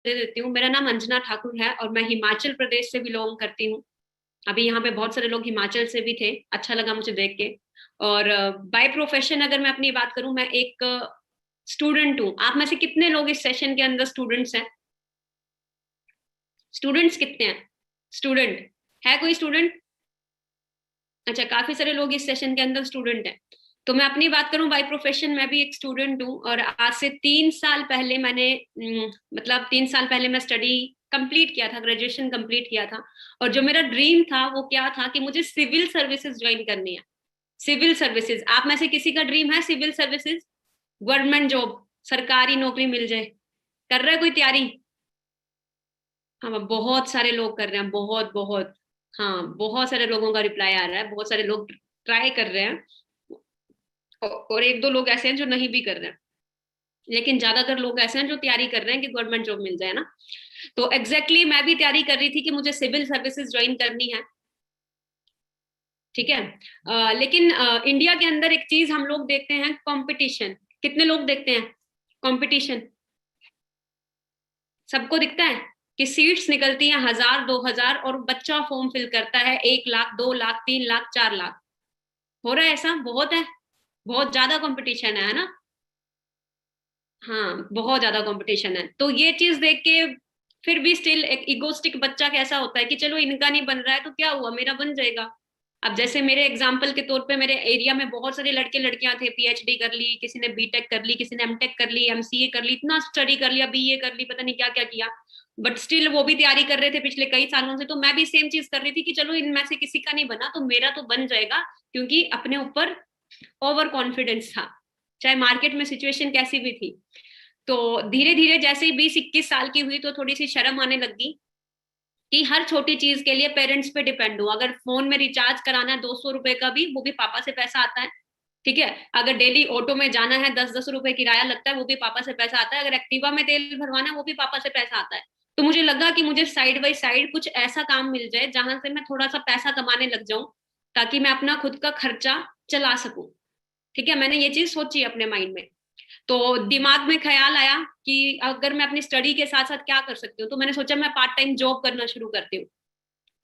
दे देती हूँ। मेरा नाम अंजना ठाकुर है और मैं हिमाचल प्रदेश से बिलोंग करती हूँ। अभी यहाँ पे बहुत सारे लोग हिमाचल से भी थे, अच्छा लगा मुझे देख के। और बाय प्रोफेशन अगर मैं अपनी बात करूँ, मैं एक स्टूडेंट हूँ। आप में से कितने लोग इस सेशन के अंदर स्टूडेंट्स हैं? स्टूडेंट्स कितने हैं? स्टूडेंट है कोई स्टूडेंट? अच्छा, काफी सारे लोग इस सेशन के अंदर स्टूडेंट हैं। तो मैं अपनी बात करूं, बाय प्रोफेशन मैं भी एक स्टूडेंट हूं और आज से 3 साल पहले मैंने मतलब 3 साल पहले मैं स्टडी कंप्लीट किया था, ग्रेजुएशन कंप्लीट किया था। और जो मेरा ड्रीम था वो क्या था कि मुझे सिविल सर्विसेज ज्वाइन करनी है। सिविल सर्विसेज, आप में से किसी का ड्रीम है सिविल सर्विसेज? गवर्नमेंट जॉब, सरकारी नौकरी मिल जाए, कर रहा है कोई तैयारी? हाँ, बहुत सारे लोग कर रहे हैं, बहुत बहुत। हाँ, बहुत सारे लोगों का रिप्लाई आ रहा है, बहुत सारे लोग ट्राई कर रहे हैं। और एक दो लोग ऐसे हैं जो नहीं भी कर रहे हैं, लेकिन ज्यादातर लोग ऐसे हैं जो तैयारी कर रहे हैं कि गवर्नमेंट जॉब मिल जाए ना। तो एग्जैक्टली मैं भी तैयारी कर रही थी कि मुझे सिविल सर्विसेज ज्वाइन करनी है। ठीक है। लेकिन इंडिया के अंदर एक चीज हम लोग देखते हैं, कंपटीशन। कितने लोग देखते हैं कंपटीशन? सबको दिखता है कि सीट्स निकलती हैं 1000 2000 और बच्चा फॉर्म फिल करता है 1 लाख 2 लाख 3 लाख 4 लाख। हो रहा है ऐसा? बहुत है, बहुत ज्यादा कंपटीशन है ना। हाँ, बहुत ज्यादा कंपटीशन है। तो ये चीज देख के फिर भी स्टिल एक इगोस्टिक बच्चा कैसा होता है कि चलो इनका नहीं बन रहा है तो क्या हुआ, मेरा बन जाएगा। अब जैसे मेरे एग्जाम्पल के तौर पे, मेरे एरिया में बहुत सारे लड़के लड़कियां थे, पीएचडी कर ली, किसी ने बीटेक कर ली, किसी ने एमटेक कर ली, एमसीए कर ली, इतना स्टडी कर लिया, बीए कर ली, पता नहीं क्या क्या किया। बट स्टिल वो भी तैयारी कर रहे थे पिछले कई सालों से। तो मैं भी सेम चीज कर रही थी कि चलो इनमें से किसी का नहीं बना तो मेरा तो बन जाएगा, क्योंकि अपने ऊपर ओवर कॉन्फिडेंस था, चाहे मार्केट में सिचुएशन कैसी भी थी। तो धीरे धीरे जैसे ही 20 21 साल की हुई तो थोड़ी सी शर्म आने लगी कि हर छोटी चीज के लिए पेरेंट्स पे डिपेंड हूँ। अगर फोन में रिचार्ज कराना है 200 रुपए का भी, वो भी पापा से पैसा आता है। ठीक है। अगर डेली ऑटो में जाना है 10 10 रुपए किराया लगता है, वो भी पापा से पैसा आता है। अगर एक्टिवा में तेल भरवाना है वो भी पापा से पैसा आता है। तो मुझे लगा कि मुझे साइड बाई साइड कुछ ऐसा काम मिल जाए जहां से मैं थोड़ा सा पैसा कमाने लग जाऊं, ताकि मैं अपना खुद का खर्चा चला सकूं। ठीक है, मैंने ये चीज सोची अपने माइंड में। तो दिमाग में ख्याल आया कि अगर मैं अपनी स्टडी के साथ साथ क्या कर सकती हूँ, तो मैंने सोचा मैं पार्ट टाइम जॉब करना शुरू करती हूँ।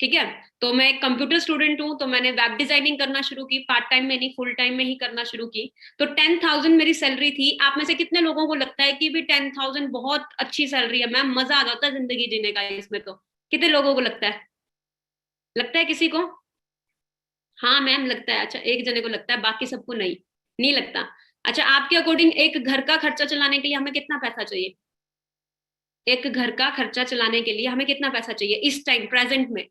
ठीक है। तो मैं एक कंप्यूटर स्टूडेंट हूँ, तो मैंने वेब डिजाइनिंग करना शुरू की, पार्ट टाइम में नहीं, फुल टाइम में ही करना शुरू की। तो 10,000 मेरी सैलरी थी। आप में से कितने लोगों को लगता है कि भी 10,000 बहुत अच्छी सैलरी है मैम, मजा आ जाता है जिंदगी जीने का इसमें? तो कितने लोगों को लगता है? लगता है किसी को? हाँ मैम लगता है। अच्छा, एक जने को लगता है, बाकी सबको नहीं, नहीं लगता। अच्छा, आपके अकॉर्डिंग एक घर का खर्चा चलाने के लिए हमें कितना पैसा चाहिए? एक घर का खर्चा चलाने के लिए हमें कितना पैसा चाहिए इस टाइम, प्रेजेंट में,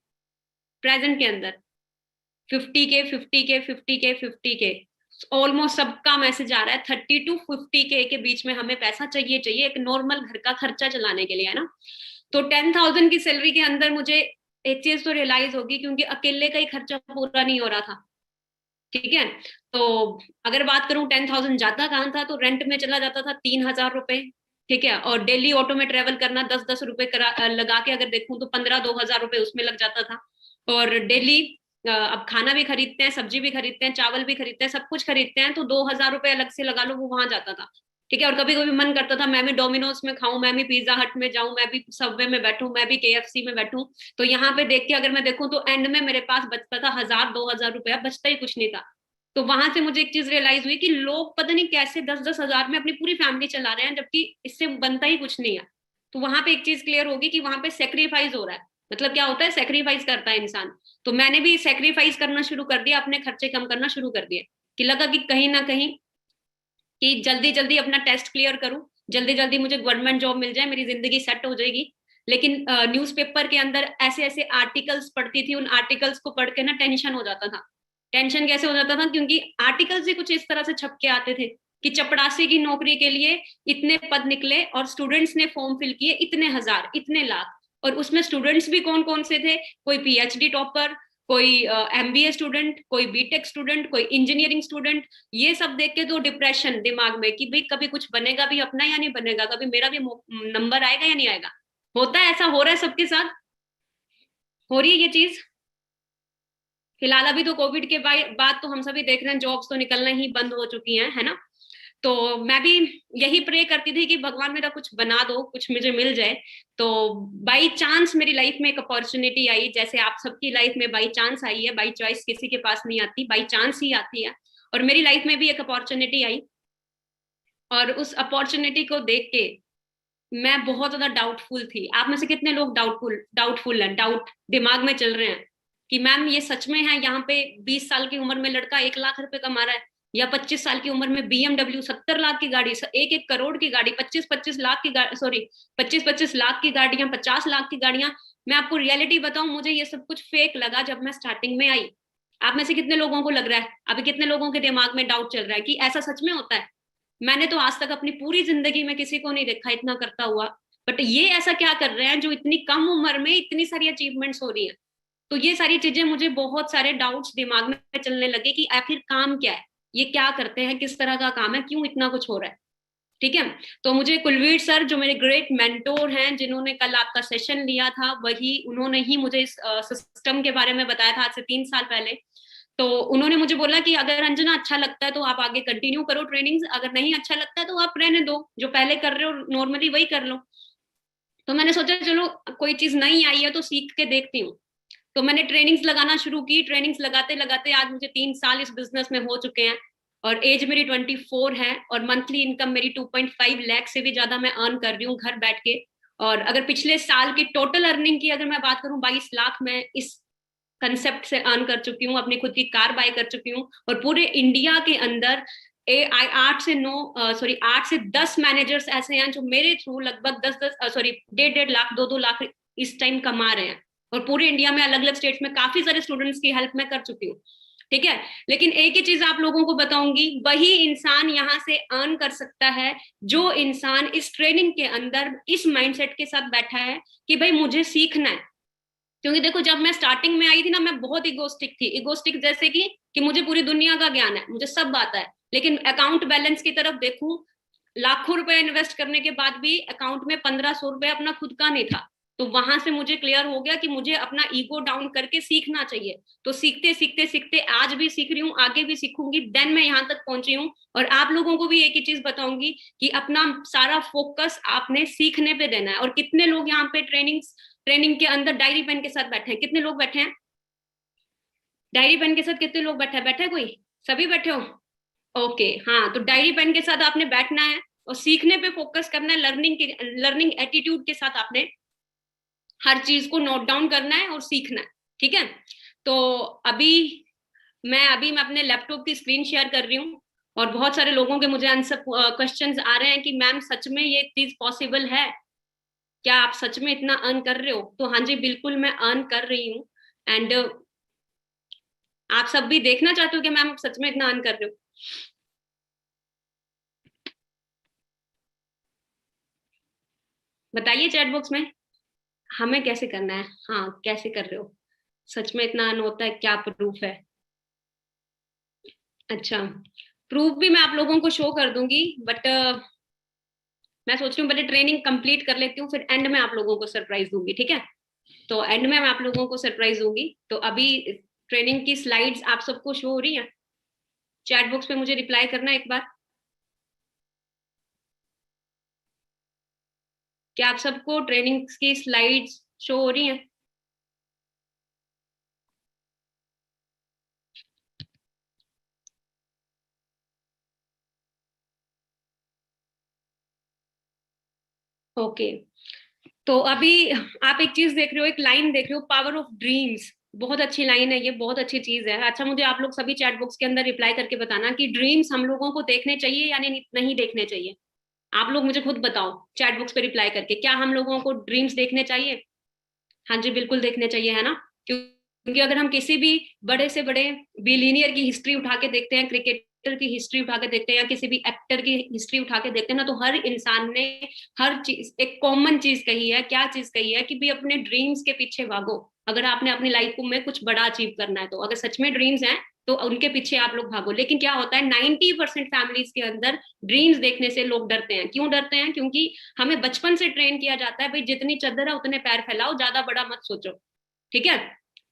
प्रेजेंट के अंदर? 50K 50K 50K 50K। Almost सबका मैसेज आ रहा है 30 to 50K के बीच में हमें पैसा चाहिए, चाहिए एक नॉर्मल घर का खर्चा चलाने के लिए, है ना। तो 10,000 की सैलरी के अंदर मुझे एक चीज तो रियलाइज होगी, क्योंकि अकेले का ही खर्चा पूरा नहीं हो रहा था। ठीक है। तो अगर बात करूं 10,000 जाता कहाँ था, तो रेंट में चला जाता था 3,000 रुपए। ठीक है। और डेली ऑटो में ट्रेवल करना 10 10 रुपए लगा के अगर देखूं तो 15 2 हजार रुपए उसमें लग जाता था। और डेली अब खाना भी खरीदते हैं, सब्जी भी खरीदते हैं, चावल भी खरीदते हैं, सब कुछ खरीदते हैं, तो 2,000 रुपए अलग से लगा लो, वो वहां जाता था। ठीक है। और कभी कभी मन करता था मैं भी डोमिनोज में खाऊं, मैं भी पिज्जा हट में जाऊं, मैं भी सबवे में बैठूं, मैं भी केएफसी में बैठूं। तो यहाँ पे देख के अगर मैं देखूं तो एंड में मेरे पास बचता था 1000 2000 रुपया, बचता ही कुछ नहीं था। तो वहां से मुझे एक चीज रियलाइज हुई कि लोग पता नहीं कैसे 10 10 हजार में अपनी पूरी फैमिली चला रहे हैं, जबकि इससे बनता ही कुछ नहीं है। तो वहां पे एक चीज क्लियर होगी कि वहां पे सेक्रीफाइस हो रहा है। मतलब क्या होता है, सेक्रीफाइस करता है इंसान। तो मैंने भी सेक्रीफाइस करना शुरू कर दिया, अपने खर्चे कम करना शुरू कर दिए। कि लगा कि कहीं ना कहीं कि जल्दी जल्दी अपना टेस्ट क्लियर करूं, जल्दी जल्दी मुझे गवर्नमेंट जॉब मिल जाए, मेरी जिंदगी सेट हो जाएगी। लेकिन न्यूज़पेपर के अंदर ऐसे ऐसे आर्टिकल्स पढ़ती थी, उन आर्टिकल्स को पढ़ के ना टेंशन हो जाता था। टेंशन कैसे हो जाता था, क्योंकि आर्टिकल्स ही कुछ इस तरह से छप के आते थे कि चपड़ासी की नौकरी के लिए इतने पद निकले और स्टूडेंट्स ने फॉर्म फिल किए इतने हजार इतने लाख। और उसमें स्टूडेंट्स भी कौन कौन से थे? कोई पीएचडी टॉपर, कोई एमबीए स्टूडेंट, कोई बीटेक स्टूडेंट, कोई इंजीनियरिंग स्टूडेंट। ये सब देख के तो डिप्रेशन दिमाग में कि भाई कभी कुछ बनेगा भी अपना या नहीं बनेगा, कभी मेरा भी नंबर आएगा या नहीं आएगा। होता है ऐसा, हो रहा है सबके साथ, हो रही है ये चीज। फिलहाल अभी तो कोविड के बाद तो हम सभी देख रहे हैं जॉब्स तो निकलना ही बंद हो चुकी हैं, है ना। तो मैं भी यही प्रे करती थी कि भगवान मेरा कुछ बना दो, कुछ मुझे मिल जाए। तो बाई चांस मेरी लाइफ में एक अपॉर्चुनिटी आई, जैसे आप सबकी लाइफ में बाई चांस आई है, बाई चॉइस किसी के पास नहीं आती, बाई चांस ही आती है। और मेरी लाइफ में भी एक अपॉर्चुनिटी आई, और उस अपॉर्चुनिटी को देख के मैं बहुत ज्यादा डाउटफुल थी। आप में से कितने लोग डाउटफुल हैं, डाउट दिमाग में चल रहे हैं कि मैम ये सच में है, यहाँ पे 20 साल की उम्र में लड़का 1 लाख रुपए कमा रहा है, या 25 साल की उम्र में BMW 70 लाख की गाड़ी, 1-1 करोड़ की गाड़ी, 25-25 लाख की गाड़ी, सॉरी 25-25 लाख की गाड़ियां, 50 लाख की गाड़ियां। मैं आपको रियलिटी बताऊं, मुझे ये सब कुछ फेक लगा जब मैं स्टार्टिंग में आई। आप में से कितने लोगों को लग रहा है, अभी कितने लोगों के दिमाग में डाउट चल रहा है कि ऐसा सच में होता है? मैंने तो आज तक अपनी पूरी जिंदगी में किसी को नहीं देखा इतना करता हुआ, बट ये ऐसा क्या कर रहे हैं जो इतनी कम उम्र में इतनी सारी अचीवमेंट्स हो रही है। तो ये सारी चीजें, मुझे बहुत सारे डाउट्स दिमाग में चलने लगे कि आखिर काम क्या है, ये क्या करते हैं, किस तरह का काम है, क्यों इतना कुछ हो रहा है। ठीक है। तो मुझे कुलवीर सर, जो मेरे ग्रेट मेंटोर हैं, जिन्होंने कल आपका सेशन लिया था, वही उन्होंने ही मुझे इस सिस्टम के बारे में बताया था आज से 3 साल पहले। तो उन्होंने मुझे बोला कि अगर अंजना अच्छा लगता है तो आप आगे कंटिन्यू करो ट्रेनिंग्स, अगर नहीं अच्छा लगता है तो आप रहने दो, जो पहले कर रहे हो नॉर्मली वही कर लो। तो मैंने सोचा चलो कोई चीज नई आई है तो सीख के देखती हूँ। तो मैंने ट्रेनिंग्स लगाना शुरू की। ट्रेनिंग्स लगाते लगाते आज मुझे 3 साल इस बिजनेस में हो चुके हैं, और एज मेरी 24 है, और मंथली इनकम मेरी 2.5 लाख से भी ज्यादा मैं अर्न कर रही हूँ घर बैठ के। और अगर पिछले साल की टोटल अर्निंग की अगर मैं बात करूं, 22 लाख मैं इस कंसेप्ट से अर्न कर चुकी हूँ, अपनी खुद की कार बाय कर चुकी हूँ। और पूरे इंडिया के अंदर 8 से 10 मैनेजर्स ऐसे हैं जो मेरे थ्रू लगभग 1.5 लाख 2-2 लाख इस टाइम कमा रहे हैं। और पूरे इंडिया में अलग अलग स्टेट्स में काफी सारे स्टूडेंट्स की हेल्प मैं कर चुकी हूँ। ठीक है। लेकिन एक ही चीज आप लोगों को बताऊंगी, वही इंसान यहाँ से अर्न कर सकता है जो इंसान इस ट्रेनिंग के अंदर इस माइंडसेट के साथ बैठा है कि भाई मुझे सीखना है। क्योंकि देखो, जब मैं स्टार्टिंग में आई थी ना, मैं बहुत इगोस्टिक थी। इगोस्टिक जैसे कि मुझे पूरी दुनिया का ज्ञान है, मुझे सब आता है, लेकिन अकाउंट बैलेंस की तरफ देखूं, लाखों रुपए इन्वेस्ट करने के बाद भी अकाउंट में 1500 रुपए अपना खुद का नहीं था। तो वहां से मुझे क्लियर हो गया कि मुझे अपना ईगो डाउन करके सीखना चाहिए। तो सीखते सीखते सीखते आज भी सीख रही हूँ, आगे भी सीखूंगी, देन मैं यहाँ तक पहुंची हूँ। और आप लोगों को भी एक ही चीज बताऊंगी कि अपना सारा फोकस आपने सीखने पे देना है। और कितने लोग यहाँ पे ट्रेनिंग के अंदर डायरी पेन के साथ बैठे हैं? कितने लोग बैठे हैं डायरी पेन के साथ? कितने लोग बैठे हैं कोई? सभी बैठे हो? ओके, हाँ। तो डायरी पेन के साथ आपने बैठना है और सीखने पे फोकस करना है। लर्निंग एटीट्यूड के साथ आपने हर चीज को नोट डाउन करना है और सीखना है। ठीक है। तो अभी मैं अपने लैपटॉप की स्क्रीन शेयर कर रही हूँ, और बहुत सारे लोगों के मुझे आंसर क्वेश्चंस आ रहे हैं कि मैम सच में ये चीज पॉसिबल है क्या? आप सच में इतना अर्न कर रहे हो? तो हाँ जी, बिल्कुल मैं अर्न कर रही हूँ। एंड आप सब भी देखना चाहते हो कि मैम सच में इतना अर्न कर रहे हो? बताइए चैट बॉक्स में, हमें कैसे करना है, हाँ कैसे कर रहे हो, सच में इतना अर्न होता है, क्या प्रूफ है? अच्छा, प्रूफ भी मैं आप लोगों को शो कर दूंगी, बट मैं सोच रही हूँ पहले ट्रेनिंग कंप्लीट कर लेती हूँ, फिर एंड में आप लोगों को सरप्राइज दूंगी। ठीक है। तो एंड में मैं आप लोगों को सरप्राइज दूंगी। तो अभी ट्रेनिंग की स्लाइड्स आप सबको शो हो रही हैं? चैट बॉक्स पे मुझे रिप्लाई करना एक बार। क्या आप सबको ट्रेनिंग की स्लाइड्स शो हो रही हैं? ओके। तो अभी आप एक चीज देख रहे हो, एक लाइन देख रहे हो, पावर ऑफ ड्रीम्स। बहुत अच्छी लाइन है ये, बहुत अच्छी चीज है। अच्छा, मुझे आप लोग सभी चैट बॉक्स के अंदर रिप्लाई करके बताना कि ड्रीम्स हम लोगों को देखने चाहिए या नहीं देखने चाहिए। आप लोग मुझे खुद बताओ चैट बॉक्स पे रिप्लाई करके, क्या हम लोगों को ड्रीम्स देखने चाहिए? हाँ जी, बिल्कुल देखने चाहिए, है ना? क्योंकि अगर हम किसी भी बड़े से बड़े बिलीनियर की हिस्ट्री उठा के देखते हैं, क्रिकेटर की हिस्ट्री उठा के देखते हैं, या किसी भी एक्टर की हिस्ट्री उठा के देखते हैं ना, तो हर इंसान ने हर चीज, एक कॉमन चीज कही है। क्या चीज कही है? कि भी अपने ड्रीम्स के पीछे भागो। अगर आपने अपनी लाइफ में कुछ बड़ा अचीव करना है, तो अगर सच में ड्रीम्स हैं तो उनके पीछे आप लोग भागो। लेकिन क्या होता है, 90% फैमिलीज के अंदर ड्रीम्स देखने से लोग डरते हैं। क्यों डरते हैं? क्योंकि हमें बचपन से ट्रेन किया जाता है, भाई जितनी चद्दर है उतने पैर फैलाओ, ज्यादा बड़ा मत सोचो। ठीक है।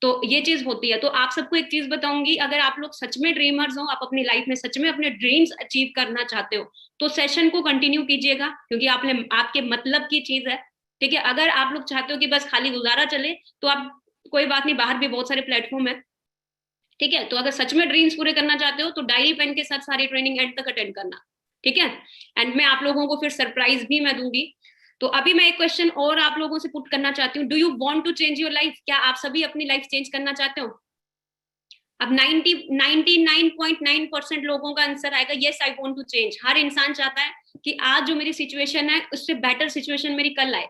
तो ये चीज होती है। तो आप सबको एक चीज बताऊंगी, अगर आप लोग सच में ड्रीमर्स हो, आप अपनी लाइफ में सच में अपने ड्रीम्स अचीव करना चाहते हो, तो सेशन को कंटिन्यू कीजिएगा, क्योंकि आपने आपके मतलब की चीज है। ठीक है, अगर आप लोग चाहते हो कि बस खाली गुजारा चले, तो आप कोई बात नहीं, बाहर भी बहुत सारे प्लेटफॉर्म है। ठीक है, तो अगर सच में ड्रीम्स पूरे करना चाहते हो तो डायरी पेन के साथ सारी ट्रेनिंग एंड तक अटेंड करना। ठीक है, एंड मैं आप लोगों को फिर सरप्राइज भी मैं दूंगी। तो अभी मैं एक क्वेश्चन और आप लोगों से पुट करना चाहती हूँ, do you want to change your life? क्या आप सभी अपनी लाइफ चेंज करना चाहते हो? अब 99.9% लोगों का आंसर आएगा yes I want to change. हर इंसान चाहता है कि आज जो मेरी सिचुएशन है उससे बेटर सिचुएशन मेरी कल आए।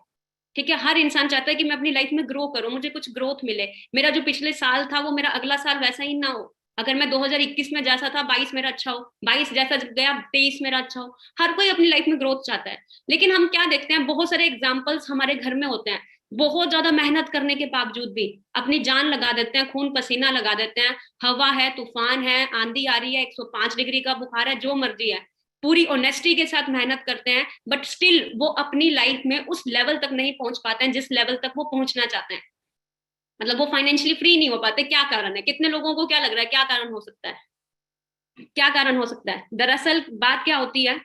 ठीक है, हर इंसान चाहता है कि मैं अपनी लाइफ में ग्रो करूं, मुझे कुछ ग्रोथ मिले, मेरा जो पिछले साल था वो मेरा अगला साल वैसा ही ना हो। अगर मैं 2021 में जैसा था 22 मेरा अच्छा हो, 22 जैसा गया 23 मेरा अच्छा हो। हर कोई अपनी लाइफ में ग्रोथ चाहता है। लेकिन हम क्या देखते हैं, बहुत सारे एग्जाम्पल्स हमारे घर में होते हैं, बहुत ज्यादा मेहनत करने के बावजूद भी अपनी जान लगा देते हैं, खून पसीना लगा देते हैं, हवा है, तूफान है, आंधी आ रही है, 105 डिग्री का बुखार है, जो मर्जी है, पूरी ऑनेस्टी के साथ मेहनत करते हैं, बट स्टिल वो अपनी लाइफ में उस लेवल तक नहीं पहुंच पाते हैं जिस लेवल तक वो पहुंचना चाहते हैं। मतलब वो फाइनेंशियली फ्री नहीं हो पाते। क्या कारण है? कितने लोगों को क्या लग रहा है क्या कारण हो सकता है? क्या कारण हो सकता है? दरअसल बात क्या होती है,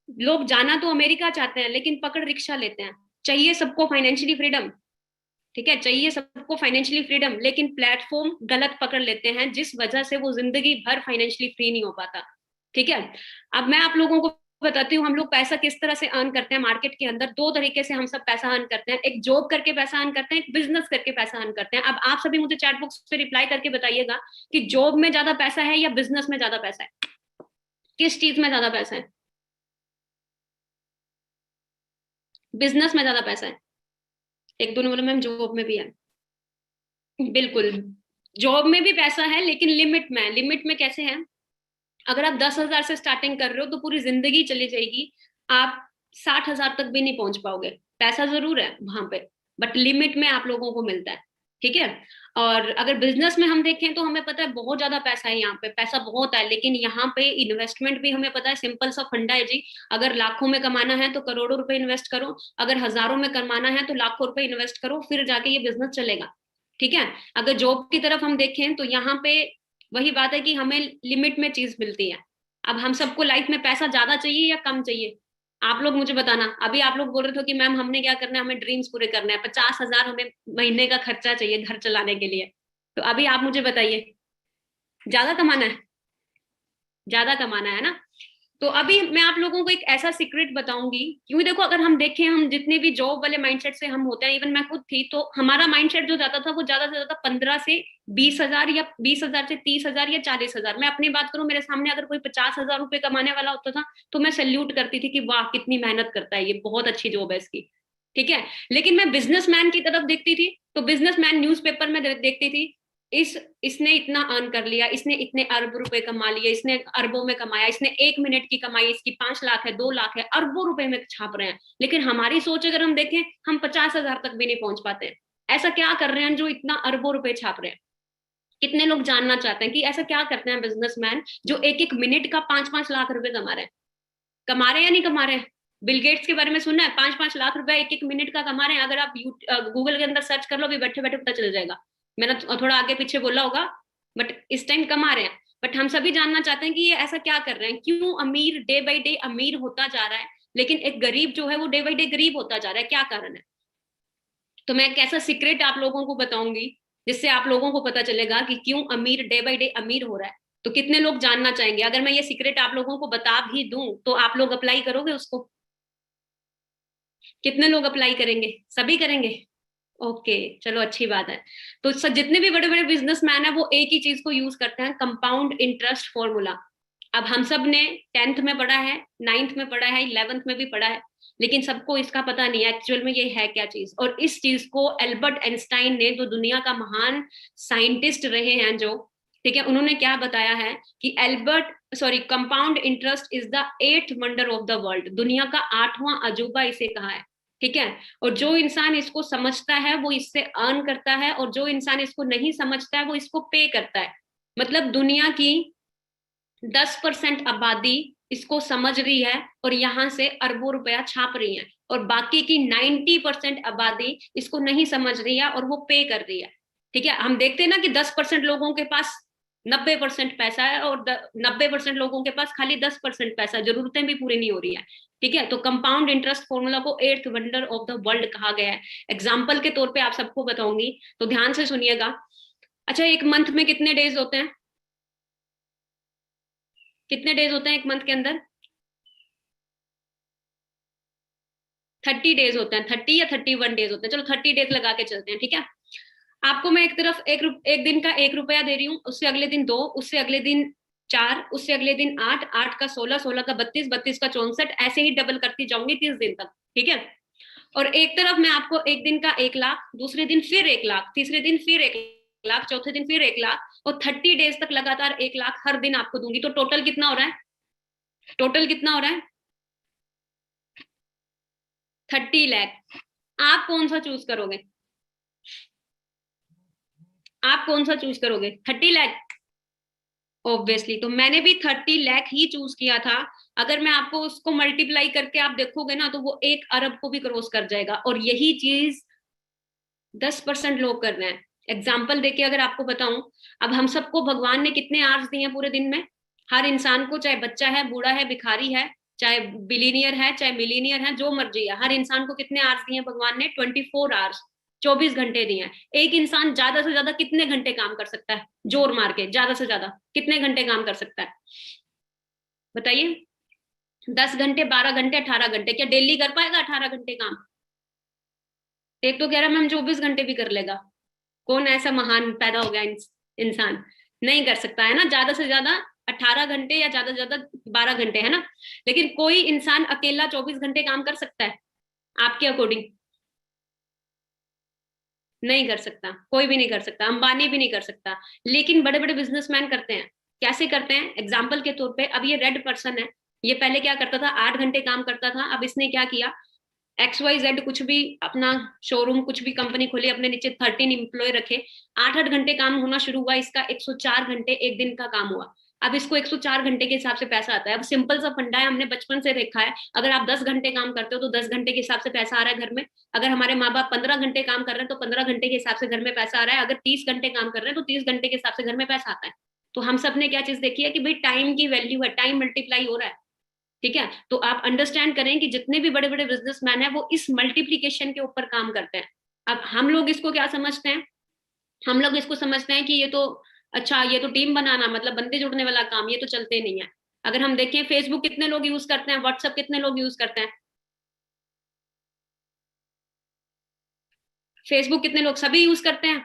लोग जाना तो अमेरिका चाहते हैं लेकिन पकड़ रिक्शा लेते हैं। चाहिए सबको फाइनेंशियली फ्रीडम, ठीक है, चाहिए सबको फाइनेंशियली फ्रीडम, लेकिन प्लेटफॉर्म गलत पकड़ लेते हैं जिस वजह से वो जिंदगी भर फाइनेंशियली फ्री नहीं हो पाता। ठीक है, अब मैं आप लोगों को बताती हूँ हम लोग पैसा किस तरह से अर्न करते हैं मार्केट के अंदर। दो तरीके से हम सब पैसा अर्न करते हैं, एक जॉब करके पैसा अर्न करते हैं, एक बिजनेस करके पैसा अर्न करते हैं। अब आप सभी मुझे चैट बॉक्स पे रिप्लाई करके बताइएगा कि जॉब में ज्यादा पैसा है या बिजनेस में ज्यादा पैसा है, किस चीज में ज्यादा पैसा है? बिजनेस में ज्यादा पैसा है। एक दोनों बोले मैम जॉब में भी है। बिल्कुल, जॉब में भी पैसा है लेकिन लिमिट में। लिमिट में कैसे है? अगर आप 10,000 से स्टार्टिंग कर रहे हो तो पूरी जिंदगी चली जाएगी, आप 60,000 तक भी नहीं पहुंच पाओगे। पैसा जरूर है वहां पे, बट लिमिट में आप लोगों को मिलता है। ठीक है, और अगर बिजनेस में हम देखें तो हमें पता है बहुत ज्यादा पैसा है, यहाँ पे पैसा बहुत है, लेकिन यहाँ पे इन्वेस्टमेंट भी हमें पता है, सिंपल सा फंडा है जी। अगर लाखों में कमाना है तो करोड़ों रुपए इन्वेस्ट करो, अगर हजारों में कमाना है तो लाखों रुपए इन्वेस्ट करो, फिर जाके ये बिजनेस चलेगा। ठीक है, अगर जॉब की तरफ हम देखें तो यहाँ पे वही बात है कि हमें लिमिट में चीज मिलती है। अब हम सबको लाइफ में पैसा ज्यादा चाहिए या कम चाहिए? आप लोग मुझे बताना। अभी आप लोग बोल रहे थे कि मैम हमने क्या करना है, हमें ड्रीम्स पूरे करने हैं, 50,000 हमें महीने का खर्चा चाहिए घर चलाने के लिए। तो अभी आप मुझे बताइए, ज्यादा कमाना है? ज्यादा कमाना है ना? तो अभी मैं आप लोगों को एक ऐसा सीक्रेट बताऊंगी, क्योंकि देखो अगर हम देखें, हम जितने भी जॉब वाले माइंडसेट से हम होते हैं, इवन मैं खुद थी, तो हमारा माइंडसेट जो जाता था वो ज्यादा से ज्यादा 15 से 20,000 या 20,000 से 30,000 या 40,000। मैं अपनी बात करूं, मेरे सामने अगर कोई 50,000 रुपए कमाने वाला होता था तो मैं सैल्यूट करती थी कि वाह कितनी मेहनत करता है, ये बहुत अच्छी जॉब है इसकी। ठीक है, लेकिन मैं बिजनेसमैन की तरफ देखती थी, तो बिजनेसमैन न्यूज़पेपर में देखती थी, इस इसने इतना अर्न कर लिया, इसने इतने अरब रुपए कमा लिए, इसने अरबों में कमाया, इसने 1 मिनट की कमाई इसकी 5 लाख है, 2 लाख है, अरबों रुपए में छाप रहे हैं। लेकिन हमारी सोच अगर हम देखें, हम 50,000 तक भी नहीं पहुंच पाते हैं। ऐसा क्या कर रहे हैं जो इतना अरबों रुपए छाप रहे हैं? कितने लोग जानना चाहते हैं कि ऐसा क्या करते हैं बिजनेसमैन जो एक एक मिनट का 5-5 लाख रुपए कमा रहे हैं? कमा रहे हैं या नहीं कमा रहे हैं? बिल गेट्स के बारे में सुनना है, 5-5 लाख रुपए एक एक मिनट का कमा रहे हैं। अगर आप गूगल के अंदर सर्च कर लो, अभी बैठे बैठे पता चल जाएगा। मैंने थोड़ा आगे पीछे बोला होगा, बट इस टाइम कमा रहे हैं। बट हम सभी जानना चाहते हैं कि ये ऐसा क्या कर रहे हैं, क्यों अमीर डे बाई डे अमीर होता जा रहा है, लेकिन एक गरीब जो है वो डे बाई डे गरीब होता जा रहा है? क्या कारण है? तो मैं एक ऐसा सीक्रेट आप लोगों को बताऊंगी जिससे आप लोगों को पता चलेगा कि क्यों अमीर डे बाई डे अमीर हो रहा है। तो कितने लोग जानना चाहेंगे? अगर मैं ये सीक्रेट आप लोगों को बता भी दूं तो आप लोग अप्लाई करोगे उसको? कितने लोग अप्लाई करेंगे? सभी करेंगे? ओके, चलो अच्छी बात है। तो जितने भी बड़े बड़े बिजनेसमैन है वो एक ही चीज को यूज करते हैं, कंपाउंड इंटरेस्ट फॉर्मूला। अब हम सब ने 10th में पढ़ा है, 9th में पढ़ा है, 11th में भी पढ़ा है, लेकिन सबको इसका पता नहीं है एक्चुअल में ये है क्या चीज। और इस चीज को एल्बर्ट आइंस्टाइन ने, जो दुनिया का महान साइंटिस्ट रहे हैं जो, ठीक है, उन्होंने क्या बताया है कि compound interest is the 8th wonder of the world, दुनिया का 8वां अजूबा इसे कहा है। ठीक है, और जो इंसान इसको समझता है वो इससे अर्न करता है, और जो इंसान इसको नहीं समझता है वो इसको पे करता है। मतलब दुनिया की 10% आबादी इसको समझ रही है और यहाँ से अरबों रुपया छाप रही है, और बाकी की 90% आबादी इसको नहीं समझ रही है और वो पे कर रही है। ठीक है, हम देखते हैं ना कि 10% लोगों के पास 90% पैसा है और 90% लोगों के पास खाली 10% पैसा, जरूरतें भी पूरी नहीं हो रही है। ठीक है, तो कंपाउंड इंटरेस्ट फॉर्मूला को 8th wonder of the world कहा गया है। एग्जाम्पल के तौर पे आप सबको बताऊंगी, तो ध्यान से सुनिएगा। अच्छा, एक मंथ में कितने डेज होते हैं? कितने डेज होते हैं एक मंथ के अंदर? 30 डेज होते हैं, 30 या 31 डेज होते हैं, चलो 30 डेज लगा के चलते हैं। ठीक है, आपको मैं एक तरफ एक दिन का 1 रुपया दे रही हूँ, उससे अगले दिन 2, उससे अगले दिन 4, उससे अगले दिन 8, 8 का 16, 16 का 32, 32 का 64, ऐसे ही डबल करती जाऊंगी 30 दिन तक। ठीक है, और एक तरफ मैं आपको एक दिन का 1 लाख, दूसरे दिन फिर 1 लाख, तीसरे दिन फिर 1 लाख, चौथे दिन फिर 1 लाख, और 30 डेज तक लगातार 1 लाख हर दिन आपको दूंगी। तो टोटल कितना हो रहा है? टोटल कितना हो रहा है? 30 लाख। आप कौन सा चूज करोगे? आप कौन सा चूज करोगे? 30 लाख? ऑब्वियसली, तो मैंने भी 30 लाख ही चूज किया था। अगर मैं आपको उसको मल्टीप्लाई करके आप देखोगे ना, तो वो 1 अरब को भी क्रॉस कर जाएगा, और यही चीज 10% लोग कर रहे हैं। एग्जाम्पल देके अगर आपको बताऊं, अब हम सबको भगवान ने कितने आवर्स दिए हैं पूरे दिन में? हर इंसान को, चाहे बच्चा है, बूढ़ा है, भिखारी है, चाहे बिलीनियर है, चाहे मिलीनियर है, जो मर्जी है, हर इंसान को कितने आवर्स दिए हैं भगवान ने? 24 आवर्स, 24 घंटे दिए हैं। एक इंसान ज्यादा से ज्यादा कितने घंटे काम कर सकता है? जोर मार के ज्यादा से ज्यादा कितने घंटे काम कर सकता है? बताइए। 10 घंटे, 12 घंटे, 18 घंटे? क्या डेली कर पाएगा 18 घंटे काम? एक तो कह रहा है मैम 24 घंटे भी कर लेगा। कौन ऐसा महान पैदा हो गया इंसान? नहीं कर सकता है ना, ज्यादा से ज्यादा 18 घंटे या ज्यादा से ज्यादा 12 घंटे, है ना? लेकिन कोई इंसान अकेला 24 घंटे काम कर सकता है आपके अकॉर्डिंग? नहीं कर सकता, कोई भी नहीं कर सकता, अंबानी भी नहीं कर सकता। लेकिन बड़े बड़े बिजनेसमैन करते हैं। कैसे करते हैं? एग्जाम्पल के तौर पे, अब ये रेड पर्सन है, ये पहले क्या करता था? 8 घंटे काम करता था। अब इसने क्या किया? XYZ कुछ भी अपना शोरूम, कुछ भी कंपनी खोली, अपने नीचे 13 एम्प्लॉय रखे, 8 8 घंटे काम होना शुरू हुआ इसका, 104 घंटे एक दिन का काम हुआ। अब इसको 104 घंटे के हिसाब से पैसा आता है। अब सिंपल सा फंडा है, हमने बचपन से देखा है, अगर आप 10 घंटे काम करते हो तो 10 घंटे के हिसाब से पैसा आ रहा है घर में। अगर हमारे माँ बाप 15 घंटे काम कर रहे हैं तो 15 घंटे के हिसाब से घर में पैसा आ रहा है। अगर 30 घंटे काम कर रहे हैं तो 30 घंटे के हिसाब से घर में पैसा आता है। तो हम सब ने क्या चीज देखी है कि भाई टाइम की वैल्यू है, टाइम मल्टीप्लाई हो रहा है। ठीक है, तो आप अंडरस्टैंड करें कि जितने भी बड़े बड़े बिजनेसमैन हैं वो इस मल्टीप्लीकेशन के ऊपर काम करते हैं। अब हम लोग इसको क्या समझते हैं? हम लोग इसको समझते हैं कि ये तो, अच्छा ये तो टीम बनाना, मतलब बंदे जुड़ने वाला काम, ये तो चलते नहीं है। अगर हम देखें, फेसबुक कितने लोग यूज करते हैं? व्हाट्सएप कितने लोग यूज करते हैं? फेसबुक कितने लोग? सभी यूज करते हैं।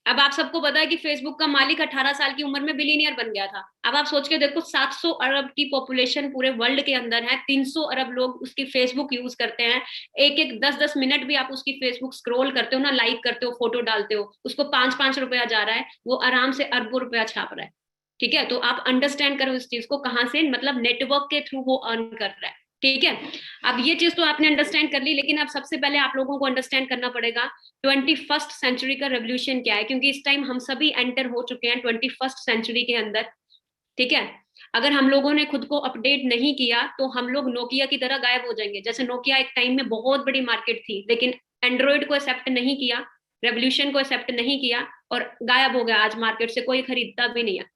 अब आप सबको पता है कि फेसबुक का मालिक 18 साल की उम्र में बिलीनियर बन गया था। अब आप सोच के देखो, 700 अरब की पॉपुलेशन पूरे वर्ल्ड के अंदर है, 300 अरब लोग उसकी फेसबुक यूज करते हैं। एक एक 10 10 मिनट भी आप उसकी फेसबुक स्क्रॉल करते हो ना, लाइक करते हो, फोटो डालते हो, उसको 5 5 रुपया जा रहा है, वो आराम से अरबों रुपया छाप रहा है। ठीक है, तो आप अंडरस्टैंड करो इस चीज को, कहाँ से, मतलब नेटवर्क के थ्रू वो अर्न कर रहा है। ठीक है, अब ये चीज तो आपने अंडरस्टैंड कर ली, लेकिन अब सबसे पहले आप लोगों को अंडरस्टैंड करना पड़ेगा 21st सेंचुरी का रेवोल्यूशन क्या है, क्योंकि इस टाइम हम सभी एंटर हो चुके हैं 21st सेंचुरी के अंदर। ठीक है, अगर हम लोगों ने खुद को अपडेट नहीं किया तो हम लोग नोकिया की तरह गायब हो जाएंगे। जैसे नोकिया एक टाइम में बहुत बड़ी मार्केट थी, लेकिन एंड्रॉइड को एक्सेप्ट नहीं किया, रेवोल्यूशन को एक्सेप्ट नहीं किया, और गायब हो गया। आज मार्केट से कोई खरीदता भी नहीं है।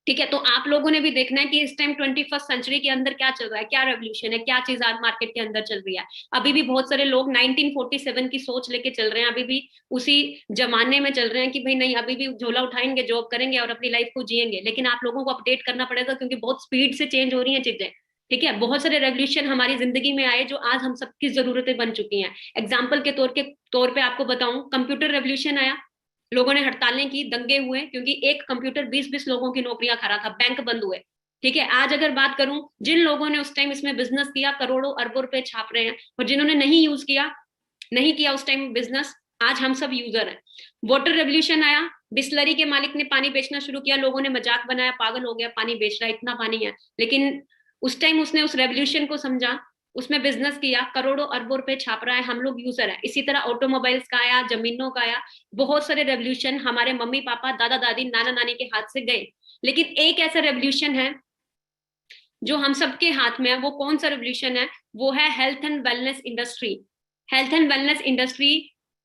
ठीक है, तो आप लोगों ने भी देखना है कि इस टाइम 21st सेंचुरी के अंदर क्या चल रहा है, क्या रेवोल्यूशन है, क्या चीज आज मार्केट के अंदर चल रही है। अभी भी बहुत सारे लोग 1947 की सोच लेके चल रहे हैं, अभी भी उसी जमाने में चल रहे हैं कि भाई नहीं, अभी भी झोला उठाएंगे, जॉब करेंगे और अपनी लाइफ को जिएंगे। लेकिन आप लोगों को अपडेट करना पड़ेगा, क्योंकि बहुत स्पीड से चेंज हो रही है चीजें। ठीक है, बहुत सारे रेवोल्यूशन हमारी जिंदगी में आए जो आज हम सबकी जरूरतें बन चुकी हैं। एग्जाम्पल के तौर पे आपको बताऊं, कंप्यूटर रेवोल्यूशन आया, लोगों ने हड़तालें की, दंगे हुए, क्योंकि एक कंप्यूटर 20 20 लोगों की नौकरियां खा रहा था, बैंक बंद हुए। ठीक है, आज अगर बात करूं, जिन लोगों ने उस टाइम इसमें बिजनेस किया, करोड़ों अरबों रुपए छाप रहे हैं, और जिन्होंने नहीं यूज किया, नहीं किया उस टाइम बिजनेस, आज हम सब यूजर हैं। वाटर रेवोल्यूशन आया, बिस्लरी के मालिक ने पानी बेचना शुरू किया, लोगों ने मजाक बनाया, पागल हो गया, पानी बेच रहा है, इतना पानी है। लेकिन उस टाइम उसने उस रेवोल्यूशन को समझा, उसमें बिजनेस किया, करोड़ों अरबों रुपए छाप रहा है, हम लोग यूजर है। इसी तरह ऑटोमोबाइल्स का आया, जमीनों का आया, बहुत सारे रेवोल्यूशन हमारे मम्मी पापा, दादा दादी, नाना नानी के हाथ से गए। लेकिन एक ऐसा रेवोल्यूशन है जो हम सबके हाथ में है। वो कौन सा रेवोल्यूशन है? वो है health and wellness industry. Health and wellness industry,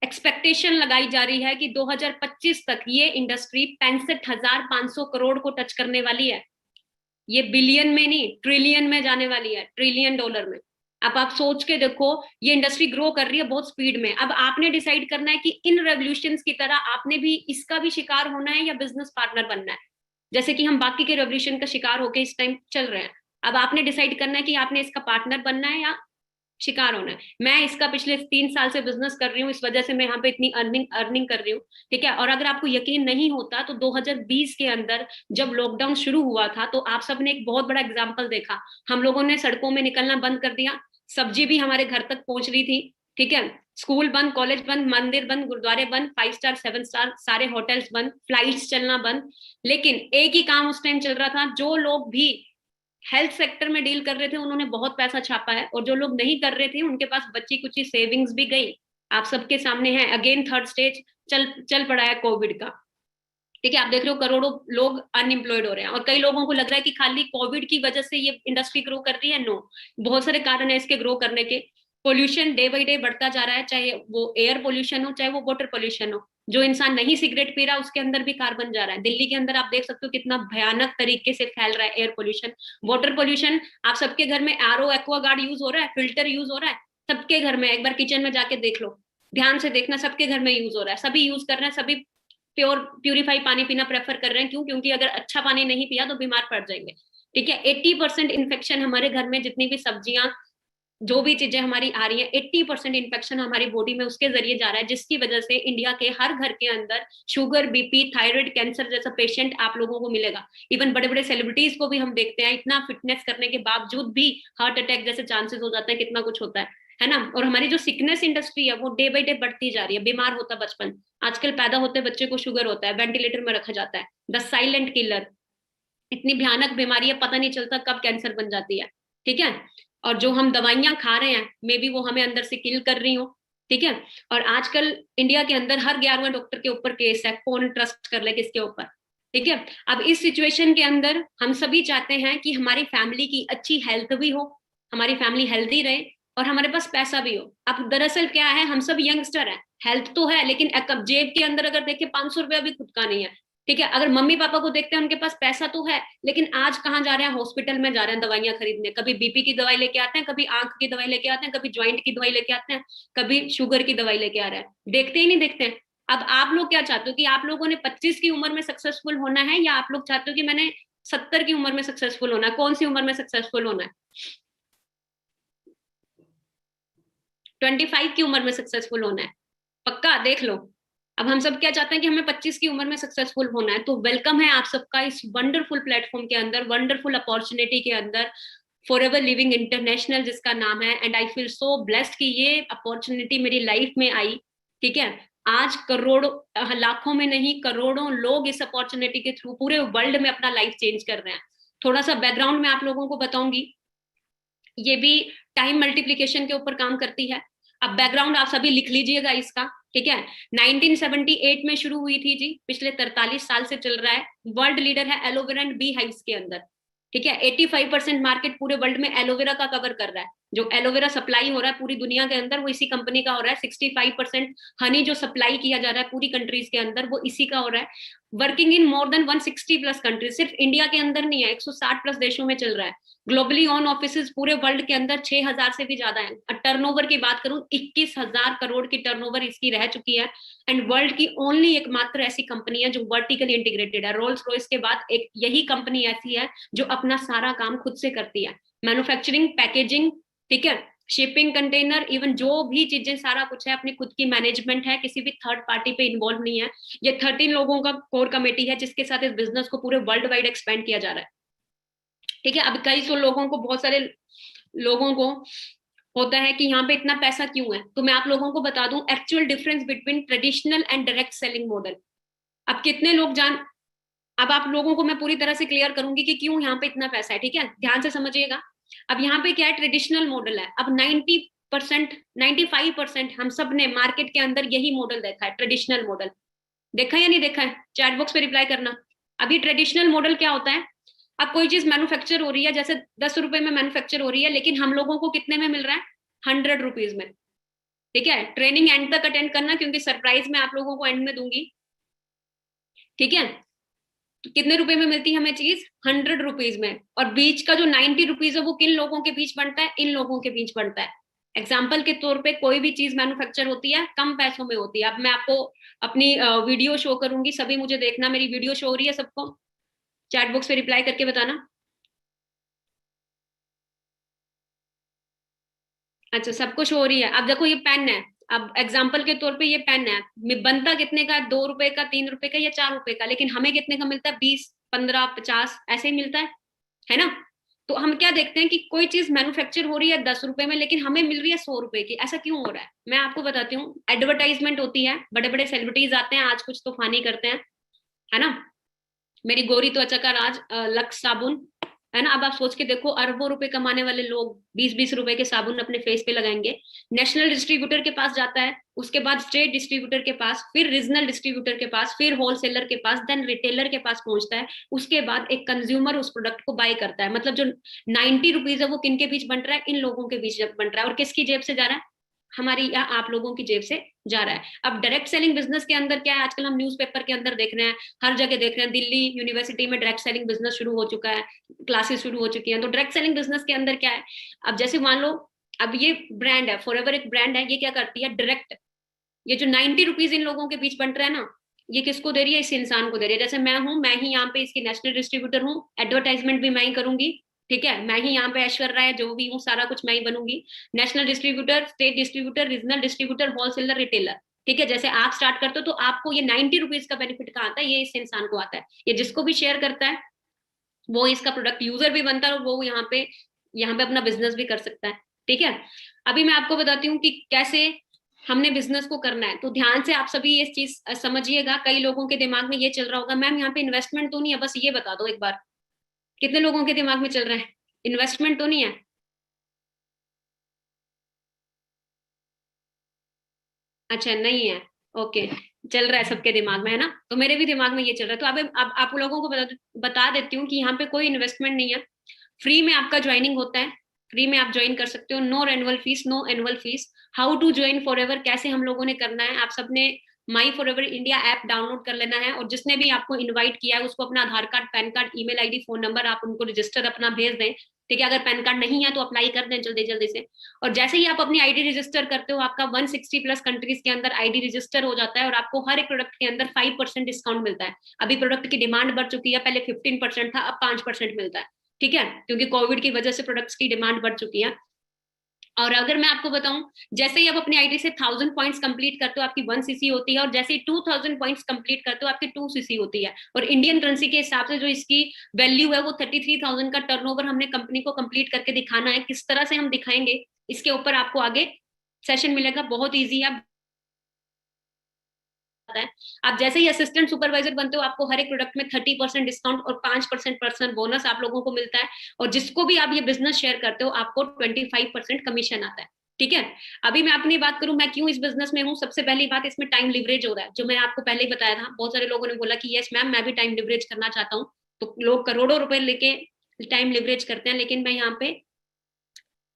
expectation लगाई जा रही है कि 2025 तक ये इंडस्ट्री 65,500 करोड़ को टच करने वाली है। ये बिलियन में नहीं, ट्रिलियन में जाने वाली है, ट्रिलियन डॉलर में। अब आप सोच के देखो, ये इंडस्ट्री ग्रो कर रही है बहुत स्पीड में। अब आपने डिसाइड करना है कि इन रेवोल्यूशंस की तरह आपने भी इसका भी शिकार होना है या बिजनेस पार्टनर बनना है, जैसे कि हम बाकी के रेवोल्यूशन का शिकार होके इस टाइम चल रहे हैं। अब आपने डिसाइड करना है कि आपने इसका पार्टनर बनना है या शिकार होना है। मैं इसका पिछले 3 साल से बिजनेस कर रही हूँ, इस वजह से मैं यहाँ पे इतनी अर्निंग अर्निंग कर रही हूँ, ठीक है। और अगर आपको यकीन नहीं होता तो 2020 के अंदर जब लॉकडाउन शुरू हुआ था तो आप सबने एक बहुत बड़ा एग्जाम्पल देखा। हम लोगों ने सड़कों में निकलना बंद कर दिया, सब्जी भी हमारे घर तक पहुंच रही थी, ठीक है। स्कूल बंद, कॉलेज बंद, मंदिर बंद, गुरुद्वारे बंद, 5 स्टार 7 स्टार सारे होटल्स बंद, फ्लाइट्स चलना बंद। लेकिन एक ही काम उस टाइम चल रहा था, जो लोग भी हेल्थ सेक्टर में डील कर रहे थे उन्होंने बहुत पैसा छापा है, और जो लोग नहीं कर रहे थे उनके पास बची कुछ सेविंग्स भी गई। आप सबके सामने है, अगेन थर्ड स्टेज चल चल पड़ा है कोविड का, ठीक है। आप देख रहे हो करोड़ों लोग अनएम्प्लॉयड हो रहे हैं, और कई लोगों को लग रहा है कि खाली कोविड की वजह से ये इंडस्ट्री ग्रो कर रही है। नो, बहुत सारे कारण है इसके ग्रो करने के। पोल्यूशन डे बाई डे बढ़ता जा रहा है, चाहे वो एयर पोल्यूशन हो चाहे वो वाटर पोल्यूशन हो। जो इंसान नहीं सिगरेट पी रहा उसके अंदर भी कार्बन जा रहा है। दिल्ली के अंदर आप देख सकते हो कितना भयानक तरीके से फैल रहा है एयर पोल्यूशन। वाटर पोल्यूशन, आप सबके घर में आरओ एक्वागार्ड यूज हो रहा है, फिल्टर यूज हो रहा है सबके घर में। एक बार किचन में जाके देख लो, ध्यान से देखना, सबके घर में यूज हो रहा है, सभी यूज कर रहे हैं, सभी प्यूरिफाई पानी पीना प्रेफर कर रहे हैं। क्यों? क्योंकि अगर अच्छा पानी नहीं पिया तो बीमार पड़ जाएंगे, ठीक है। 80% इन्फेक्शन हमारे घर में, जितनी भी सब्जियां, जो भी चीजें हमारी आ रही है, 80% इन्फेक्शन हमारी बॉडी में उसके जरिए जा रहा है, जिसकी वजह से इंडिया के हर घर के अंदर शुगर, बीपी, थायराइड, कैंसर जैसा पेशेंट आप लोगों को मिलेगा। इवन बड़े बड़े सेलिब्रिटीज को भी हम देखते हैं, इतना फिटनेस करने के बावजूद भी हार्ट अटैक जैसे चांसेस हो जाते हैं, कितना कुछ होता है ना। और हमारी जो सिकनेस इंडस्ट्री है वो डे बाई डे बढ़ती जा रही है। बीमार होता बचपन, आजकल पैदा होते बच्चे को शुगर होता है, वेंटिलेटर में रखा जाता है। द साइलेंट किलर, इतनी भयानक बीमारी है, पता नहीं चलता कब कैंसर बन जाती है, ठीक है। और जो हम दवाइयां खा रहे हैं, मे बी वो हमें अंदर से किल कर रही हो, ठीक है। और आजकल इंडिया के अंदर हर 11वें डॉक्टर के ऊपर केस है, कौन ट्रस्ट कर ले किसके ऊपर, ठीक है। अब इस सिचुएशन के अंदर हम सभी चाहते हैं कि हमारी फैमिली की अच्छी हेल्थ भी हो, हमारी फैमिली हेल्दी रहे, और हमारे पास पैसा भी हो। अब दरअसल क्या है, हम सब यंगस्टर हैं, हेल्थ तो है लेकिन जेब के अंदर अगर देखे 500 रुपया भी खुद का नहीं है, ठीक है। अगर मम्मी पापा को देखते हैं उनके पास पैसा तो है, लेकिन आज कहाँ जा रहे हैं? हॉस्पिटल में जा रहे हैं दवाइयां खरीदने। कभी बीपी की दवाई लेके आते हैं, कभी आंख की दवाई लेके आते हैं, कभी ज्वाइंट की दवाई लेके आते हैं, कभी शुगर की दवाई लेके आ रहे हैं, देखते ही नहीं देखते हैं। अब आप लोग क्या चाहते हो कि आप लोगों ने 25 की उम्र में सक्सेसफुल होना है, या आप लोग चाहते हो कि मैंने 70 की उम्र में सक्सेसफुल होना है? कौन सी उम्र में सक्सेसफुल होना है? 25 की उम्र में सक्सेसफुल होना है, पक्का देख लो। अब हम सब क्या चाहते हैं कि हमें 25 की उम्र में सक्सेसफुल होना है। तो वेलकम है आप सबका इस वंडरफुल प्लेटफॉर्म के अंदर, वंडरफुल अपॉर्चुनिटी के अंदर, फॉर एवर लिविंग इंटरनेशनल जिसका नाम है। And I feel so blessed कि ये अपॉर्चुनिटी मेरी लाइफ में आई, ठीक है। आज करोड़ों, लाखों में नहीं करोड़ों लोग इस अपॉर्चुनिटी के थ्रू पूरे वर्ल्ड में अपना लाइफ चेंज कर रहे हैं। थोड़ा सा बैकग्राउंड में आप लोगों को बताऊंगी, ये भी टाइम मल्टीप्लीकेशन के ऊपर काम करती है। अब बैकग्राउंड आप सभी लिख लीजिएगा इसका, ठीक है। 1978 में शुरू हुई थी जी, पिछले 43 साल से चल रहा है। वर्ल्ड लीडर है एलोवेरा एंड बी हाइव्स के अंदर, ठीक है। 85% मार्केट पूरे वर्ल्ड में एलोवेरा का कवर कर रहा है। जो एलोवेरा सप्लाई हो रहा है पूरी दुनिया के अंदर वो इसी कंपनी का हो रहा है। 65% हनी जो सप्लाई किया जा रहा है पूरी कंट्रीज के अंदर वो इसी का हो रहा है। Working in more than 160 plus countries, सिर्फ इंडिया के अंदर नहीं है, 160 प्लस देशों में चल रहा है। ग्लोबली ऑन ऑफिस पूरे वर्ल्ड के अंदर 6,000 से भी ज्यादा है। टर्नओवर की बात करूं, 21,000 करोड़ की टर्नओवर इसकी रह चुकी है। एंड वर्ल्ड की ओनली एकमात्र ऐसी कंपनी है जो वर्टिकली इंटीग्रेटेड है। रोल्स रॉयस के बाद एक यही कंपनी ऐसी है जो अपना सारा काम खुद से करती है, मैन्युफैक्चरिंग, पैकेजिंग, ठीक है, शिपिंग, कंटेनर, इवन जो भी चीजें सारा कुछ है अपनी खुद की मैनेजमेंट है, किसी भी थर्ड पार्टी पे इन्वॉल्व नहीं है। ये 13 लोगों का कोर कमेटी है जिसके साथ इस बिजनेस को पूरे वर्ल्ड वाइड एक्सपेंड किया जा रहा है, ठीक है। अब कई सौ लोगों को, बहुत सारे लोगों को होता है कि यहाँ पे इतना पैसा क्यों है, तो मैं आप लोगों को बता दूं actual difference between traditional and direct selling model. अब कितने लोग जान, अब आप लोगों को मैं पूरी तरह से क्लियर करूंगी कि क्यों यहाँ पे इतना पैसा है, ठीक है, ध्यान से समझिएगा। अब यहाँ पे क्या है, ट्रेडिशनल मॉडल है। अब 90%, 95% हम सब ने मार्केट के अंदर यही मॉडल देखा है, ट्रेडिशनल मॉडल। देखा या नहीं देखा है? चैट बॉक्स पे रिप्लाई करना। अभी ट्रेडिशनल मॉडल क्या होता है, अब कोई चीज मैन्युफैक्चर हो रही है, जैसे 10 रुपए में मैन्युफैक्चर हो रही है, लेकिन हम लोगों को कितने में मिल रहा है? 100 रुपीज में। ठीक है, ट्रेनिंग एंड तक अटेंड करना, क्योंकि सरप्राइज मैं आप लोगों को एंड में दूंगी। ठीक है, तो कितने रुपए में मिलती है हमें चीज? 100 रुपीज में। और बीच का जो 90 रुपीज है वो किन लोगों के बीच बनता है? इन लोगों के बीच बनता है। एग्जाम्पल के तौर पे कोई भी चीज मैन्युफैक्चर होती है कम पैसों में होती है। अब मैं आपको अपनी वीडियो शो करूंगी, सभी मुझे देखना, मेरी वीडियो शो हो रही है सबको? चैट बॉक्स पे रिप्लाई करके बताना। अच्छा, सब कुछ हो रही है। अब देखो ये पेन है, अब एग्जाम्पल के तौर पे ये पेन है, बनता कितने का? 2 रुपए का, 3 रुपए का या 4 रुपए का, लेकिन हमें कितने का मिलता है? 20, 15, 50 ऐसे ही मिलता है ना? तो हम क्या देखते हैं कि कोई चीज मैन्युफैक्चर हो रही है 10 रुपए में, लेकिन हमें मिल रही है 100 रुपए की। ऐसा क्यों हो रहा है? मैं आपको बताती हूँ। एडवर्टाइजमेंट होती है, बड़े बड़े सेलिब्रिटीज आते हैं, आज कुछ तूफानी करते हैं, है ना? मेरी गोरी त्वचा का राज, लक्स साबुन, है ना? अब आप सोच के देखो, अरबों रुपए कमाने वाले लोग 20-20 रुपए के साबुन अपने फेस पे लगाएंगे। नेशनल डिस्ट्रीब्यूटर के पास जाता है, उसके बाद स्टेट डिस्ट्रीब्यूटर के पास, फिर रीजनल डिस्ट्रीब्यूटर के पास, फिर होलसेलर के पास, देन रिटेलर के पास पहुंचता है। उसके बाद एक कंज्यूमर उस प्रोडक्ट को बाय करता है। मतलब जो 90 रुपीज है वो किन के बीच बंट रहा है? इन लोगों के बीच बंट रहा है। और किसकी जेब से जा रहा है? हमारी या आप लोगों की जेब से जा रहा है। अब डायरेक्ट सेलिंग बिजनेस के अंदर क्या है? आजकल हम न्यूज़पेपर के अंदर देख रहे हैं, हर जगह देख रहे हैं, दिल्ली यूनिवर्सिटी में डायरेक्ट सेलिंग बिजनेस शुरू हो चुका है, क्लासेस शुरू हो चुकी हैं। तो डायरेक्ट सेलिंग बिजनेस के अंदर क्या है? अब जैसे मान लो, अब ये ब्रांड है, फॉरएवर एक ब्रांड है, ये क्या करती है? डायरेक्ट, ये जो 90 रुपीज इन लोगों के बीच बंट रहा है ना, ये किसको दे रही है? इस इंसान को दे रही है। जैसे मैं हूं, मैं ही यहाँ पे इसकी नेशनल डिस्ट्रीब्यूटर हूँ, एडवर्टाइजमेंट भी मैं ही करूंगी। ठीक है, मैं ही यहाँ पे ऐश्वर्या राय जो भी हूँ, सारा कुछ मैं ही बनूंगी। National distributor, state distributor, regional distributor, wholesaler, retailer. ठीक है, जैसे आप स्टार्ट करते हो तो आपको ये 90 रुपीज का बेनिफिट कहाँ आता है? ये इस इंसान को आता है। ये जिसको भी शेयर करता है वो इसका प्रोडक्ट यूजर भी बनता है, और वो यहाँ पे अपना बिजनेस भी कर सकता है। ठीक है, अभी मैं आपको बताती हूँ कि कैसे हमने बिजनेस को करना है। तो ध्यान से आप सभी ये चीज समझिएगा। कई लोगों के दिमाग में ये चल रहा होगा, मैम यहाँ पे इन्वेस्टमेंट तो नहीं है? बस ये बता दो एक बार, कितने लोगों के दिमाग में चल रहा है इन्वेस्टमेंट तो नहीं है? अच्छा, नहीं है। ओके, चल रहा है सबके दिमाग में, है ना? तो मेरे भी दिमाग में ये चल रहा है। तो अब आप लोगों को बता देती हूँ कि यहाँ पे कोई इन्वेस्टमेंट नहीं है। फ्री में आपका ज्वाइनिंग होता है, फ्री में आप ज्वाइन कर सकते हो। No annual fees, no annual fees. How to join Forever, कैसे हम लोगों ने करना है? आप सबने my Forever India app download कर लेना है, और जिसने भी आपको इनवाइट किया है उसको अपना Aadhaar card, PAN card, email ID, phone number, आप उनको रजिस्टर अपना भेज दें। ठीक है, अगर पैन कार्ड नहीं है तो अप्लाई कर दें जल्दी जल्दी से। और जैसे ही आप अपनी आईडी रजिस्टर करते हो, आपका 160+ कंट्रीज के अंदर आईडी रजिस्टर हो जाता है, और आपको हर एक प्रोडक्ट के अंदर 5% डिस्काउंट मिलता है। अभी प्रोडक्ट की डिमांड बढ़ चुकी है, पहले 15% था, अब 5% मिलता है। ठीक है, क्योंकि कोविड की वजह से प्रोडक्ट्स की डिमांड बढ़ चुकी है। और अगर मैं आपको बताऊं, जैसे ही आप अपनी आईडी से 1000 पॉइंट्स कंप्लीट करते हो आपकी 1 सीसी होती है, और जैसे ही 2000 पॉइंट्स कंप्लीट करते हो आपकी 2 सीसी होती है। और इंडियन करेंसी के हिसाब से जो इसकी वैल्यू है वो 33,000 का टर्नओवर हमने कंपनी को कंप्लीट करके दिखाना है। किस तरह से हम दिखाएंगे, इसके ऊपर आपको आगे सेशन मिलेगा, बहुत ईजी है। है, आप जैसे ही असिस्टेंट सुपरवाइजर बनते हो आपको हर एक प्रोडक्ट में 30% डिस्काउंट और 5% पर्सनल बोनस आप लोगों को मिलता है। और जिसको भी आप ये बिजनेस शेयर करते हो आपको 25% कमीशन आता है। ठीक है, अभी मैं अपनी बात करूं, मैं क्यों इस बिजनेस में हूँ। सबसे पहली बात, इसमें टाइम लिवरेज हो रहा है, जो मैं आपको पहले ही बताया था। बहुत सारे लोगों ने बोला कि यस मैम, मैं भी टाइम लिवरेज करना चाहता हूँ। तो लोग करोड़ों रुपए लेके टाइम लिवरेज करते हैं, लेकिन मैं यहाँ पे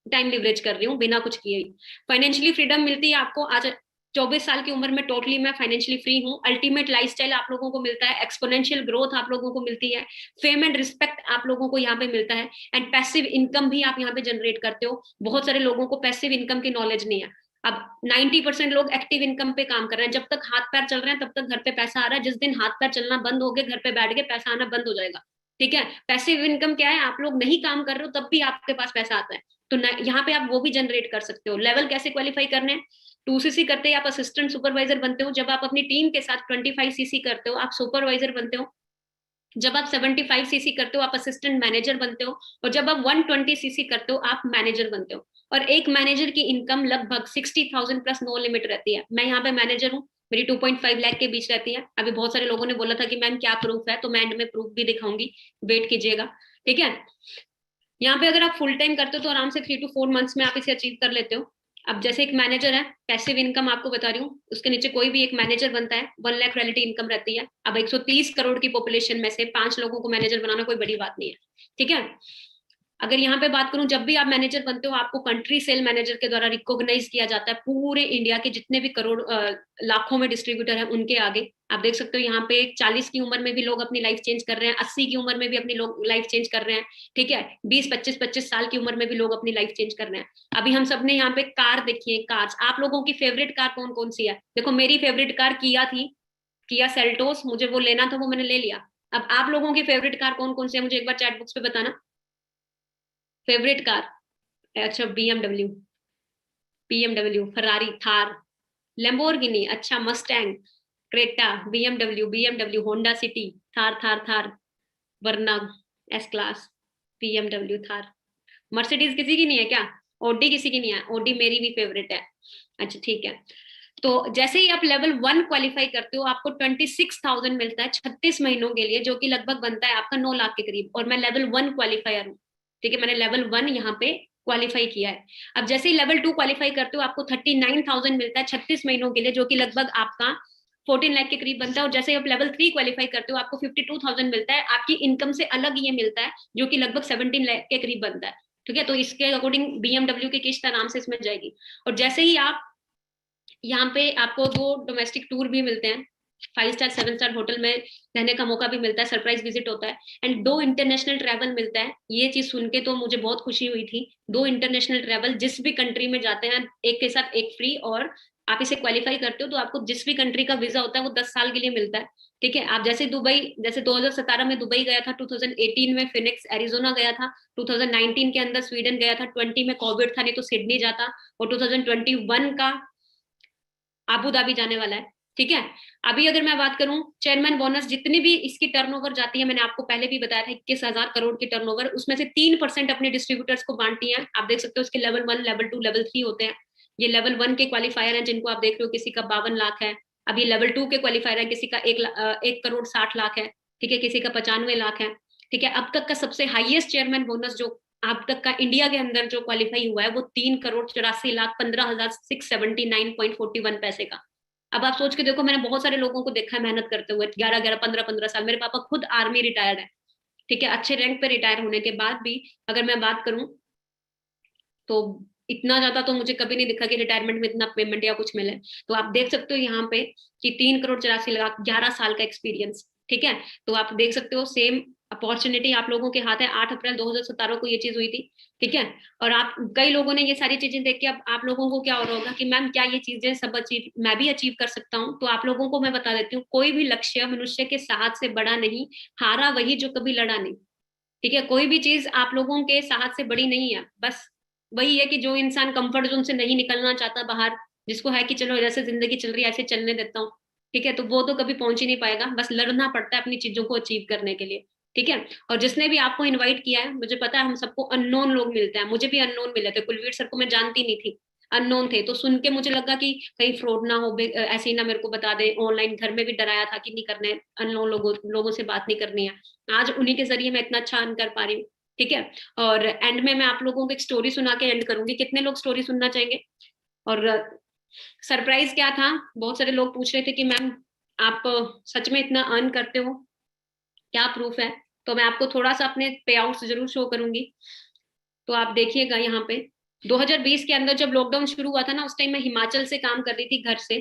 टाइम लिवरेज कर रही हूँ बिना कुछ किए। फाइनेंशियली फ्रीडम मिलती है आपको। आज 24 साल की उम्र में टोटली मैं फाइनेंशियली फ्री हूँ। अल्टीमेट लाइफस्टाइल आप लोगों को मिलता है, एक्सपोनेंशियल ग्रोथ आप लोगों को मिलती है, फेम एंड रिस्पेक्ट आप लोगों को यहाँ पे मिलता है, एंड पैसिव इनकम भी आप यहाँ पे जनरेट करते हो। बहुत सारे लोगों को पैसिव इनकम की नॉलेज नहीं है। अब 90% लोग एक्टिव इनकम पे काम कर रहे हैं। जब तक हाथ पैर चल रहे हैं तब तक घर पे पैसा आ रहा है। जिस दिन हाथ पैर चलना बंद हो गए, घर पे बैठ के पैसा आना बंद हो जाएगा। ठीक है, पैसिव इनकम क्या है? आप लोग नहीं काम कर रहे हो तब भी आपके पास पैसा आता है। तो यहाँ पे आप वो भी जनरेट कर सकते हो। लेवल कैसे क्वालिफाई करने हैं? 2 सीसी करते ही आप असिस्टेंट सुपरवाइजर बनते हो। जब आप अपनी टीम के साथ 25 सीसी करते हो आप सुपरवाइजर बनते हो। जब आप 75 सीसी करते हो आप असिस्टेंट मैनेजर बनते हो। और जब आप 120 सीसी करते हो आप मैनेजर बनते हो। और एक मैनेजर की इनकम लगभग 60,000 प्लस नो लिमिट रहती है। मैं यहाँ पे मैनेजर हूँ, मेरी 2.5 लाख के बीच रहती है। अभी बहुत सारे लोगों ने बोला था कि मैम क्या प्रूफ है, तो मैं एंड में प्रूफ भी दिखाऊंगी, वेट कीजिएगा। ठीक है, यहाँ पे अगर आप फुल टाइम करते हो तो आराम से 3 to 4 मंथ्स में आप इसे अचीव कर लेते हो। अब जैसे एक मैनेजर है, पैसिव इनकम आपको बता रही हूँ, उसके नीचे कोई भी एक मैनेजर बनता है, 1 लाख रियलिटी इनकम रहती है। अब 130 करोड़ की पॉपुलेशन में से 5 लोगों को मैनेजर बनाना कोई बड़ी बात नहीं है, ठीक है। अगर यहाँ पे बात करूं, जब भी आप मैनेजर बनते हो आपको कंट्री सेल मैनेजर के द्वारा रिकॉग्नाइज किया जाता है पूरे इंडिया के जितने भी करोड़ लाखों में डिस्ट्रीब्यूटर हैं उनके आगे। आप देख सकते हो यहाँ पे 40 की उम्र में भी लोग अपनी लाइफ चेंज कर रहे हैं, 80 की उम्र में भी अपनी लोग लाइफ चेंज कर रहे हैं, ठीक है। 20 25 साल की उम्र में भी लोग अपनी लाइफ चेंज कर रहे हैं। अभी हम सब ने यहाँ पे कार देखी है, कार्स। आप लोगों की फेवरेट कार कौन कौन सी है? देखो मेरी फेवरेट कार किया थी, किया सेल्टोस, मुझे वो लेना था, वो मैंने ले लिया। अब आप लोगों की फेवरेट कार कौन कौन सी है मुझे एक बार चैट बॉक्स पे बताना। Favourite car? अच्छा BMW, BMW, Ferrari, Thar, Lamborghini, अच्छा Mustang, Creta, BMW, BMW, Honda City, Thar Thar Thar, Verna S class, BMW, Thar. Mercedes किसी की नहीं है क्या? ओडी किसी की नहीं है? ओडी मेरी भी फेवरेट है। अच्छा ठीक है। तो जैसे ही आप लेवल 1 क्वालिफाई करते हो आपको 26,000 मिलता है 36 महीनों के लिए, जो कि लगभग बनता है आपका 9 लाख के करीब। और मैं लेवल 1 क्वालिफायर हूँ, ठीक है, मैंने लेवल 1 यहाँ पे क्वालिफाई किया है। अब जैसे ही लेवल 2 क्वालिफाई करते हो आपको 39,000 मिलता है 36 महीनों के लिए, जो कि लगभग आपका 14 लाख के करीब बनता है। और जैसे ही आप लेवल 3 क्वालिफाई करते हो आपको 52,000 मिलता है, आपकी इनकम से अलग ये मिलता है, जो कि लगभग 17 लाख के करीब बनता है, ठीक है। तो इसके अकॉर्डिंग बीएमडब्ल्यू की किस्त आराम से इसमें जाएगी। और जैसे ही आप यहाँ पे, आपको 2 डोमेस्टिक टूर भी मिलते हैं, 5 स्टार 7 स्टार होटल में रहने का मौका भी मिलता है, सरप्राइज विजिट होता है, एंड 2 इंटरनेशनल ट्रैवल मिलता है। ये चीज सुन के तो मुझे बहुत खुशी हुई थी। 2 इंटरनेशनल ट्रैवल, जिस भी कंट्री में जाते हैं एक के साथ एक फ्री, और आप इसे क्वालिफाई करते हो तो आपको जिस भी कंट्री का वीजा होता है वो 10 साल के लिए मिलता है, ठीक है। आप जैसे दुबई, जैसे 2017 में दुबई गया था, 2018 में फिनिक्स एरिजोना गया था, 2019 के अंदर स्वीडन गया था, 20 में कोविड था नहीं तो सिडनी जाता, और 2021 का आबू धाबी जाने वाला है, ठीक है। अभी अगर मैं बात करूं चेयरमैन बोनस, जितनी भी इसकी टर्नओवर जाती है, मैंने आपको पहले भी बताया था 21,000 करोड़ की टर्नओवर, उसमें से 3% अपने डिस्ट्रीब्यूटर्स को बांटती है। आप देख सकते हो उसके लेवल 1, लेवल 2, लेवल 3 होते हैं। ये लेवल 1 के क्वालिफायर हैं जिनको आप देख रहे हो, किसी का 52 लाख है। अभी लेवल 2 के क्वालिफायर है, किसी का 1,60,00,000 है, ठीक है, किसी का 95 लाख है, ठीक है। अब तक का सबसे हाईएस्ट चेयरमैन बोनस जो अब तक का इंडिया के अंदर जो क्वालिफाई हुआ है वो 3,84,15,679.41 पैसे का। अब आप सोच के देखो, मैंने बहुत सारे लोगों को देखा है मेहनत करते हुए, 11 11 15 15 साल। मेरे पापा खुद आर्मी रिटायर्ड है, ठीक है, अच्छे रैंक पे रिटायर होने के बाद भी अगर मैं बात करूं तो इतना ज्यादा तो मुझे कभी नहीं दिखा कि रिटायरमेंट में इतना पेमेंट या कुछ मिले। तो आप देख सकते हो यहाँ पे कि 3,84,00,000, 11 साल का एक्सपीरियंस, ठीक है। तो आप देख सकते हो सेम अपॉर्चुनिटी आप लोगों के हाथ है। 8 अप्रैल 2017 को ये चीज हुई थी, ठीक है। और आप कई लोगों ने ये सारी चीजें देख के अब आप लोगों को क्या हो रहा होगा कि मैम क्या ये चीजें सब अचीव मैं भी अचीव कर सकता हूँ? तो आप लोगों को मैं बता देती हूँ, कोई भी लक्ष्य मनुष्य के साहस से बड़ा नहीं, हारा वही जो कभी लड़ा नहीं, ठीक है। कोई भी चीज आप लोगों के साहस से बड़ी नहीं है। बस वही है कि जो इंसान कंफर्ट जोन से नहीं निकलना चाहता बाहर, जिसको है कि चलो जैसे जिंदगी चल रही है ऐसे चलने देता हूँ, ठीक है, तो वो तो कभी पहुंच ही नहीं पाएगा। बस लड़ना पड़ता है अपनी चीजों को अचीव करने के लिए, ठीक है। और जिसने भी आपको इनवाइट किया है, मुझे पता है हम सबको अननोन लोग मिलते हैं, मुझे भी अननोन मिले थे। कुलवीर सर को मैं जानती नहीं थी, अननोन थे, तो सुन के मुझे लगा कि कहीं फ्रॉड ना हो, ऐसे ही ना मेरे को बता दे। ऑनलाइन घर में भी डराया था कि नहीं करने, अननोन लोगों से बात नहीं करनी है। आज उन्हीं के जरिए मैं इतना अच्छा अर्न कर पा रही हूँ, ठीक है। और एंड में मैं आप लोगों को एक स्टोरी सुना के एंड करूंगी। कितने लोग स्टोरी सुनना चाहेंगे? और सरप्राइज क्या था, बहुत सारे लोग पूछ रहे थे कि मैम आप सच में इतना अर्न करते हो, क्या प्रूफ है? तो मैं आपको थोड़ा सा अपने पे आउट्स जरूर शो करूंगी। तो आप देखिएगा यहाँ पे 2020 के अंदर जब लॉकडाउन शुरू हुआ था ना, उस टाइम मैं हिमाचल से काम कर रही थी घर से,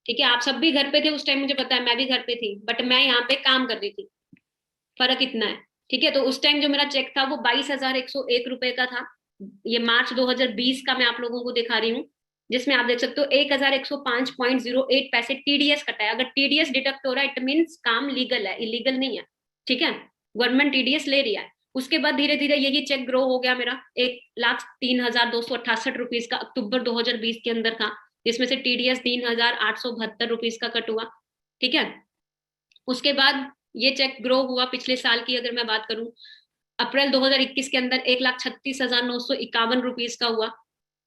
ठीक है। आप सब भी घर पे थे उस टाइम, मुझे पता है, मैं भी घर पे थी, बट मैं यहाँ पे काम कर रही थी। फर्क इतना है, ठीक है। तो उस टाइम जो मेरा चेक था वो 22,101 रुपए का था। ये मार्च 2020 का मैं आप लोगों को दिखा रही हूँ, जिसमें आप देख सकते हो 1,105.08 पैसे टीडीएस कटा है। अगर टीडीएस डिडक्ट हो रहा है इट मीन काम लीगल है, इलीगल नहीं है, ठीक है। गवर्नमेंट टीडीएस ले रही है। उसके बाद धीरे धीरे यही चेक ग्रो हो गया मेरा, 1,03,268 रुपीज का अक्टूबर 2020 के अंदर था, जिसमें से टीडीएस 3,872 रुपीज का कट हुआ, ठीक है। उसके बाद ये चेक ग्रो हुआ पिछले साल की अगर मैं बात करूं, अप्रैल 2021 के अंदर 1,36,951 रुपीज का हुआ,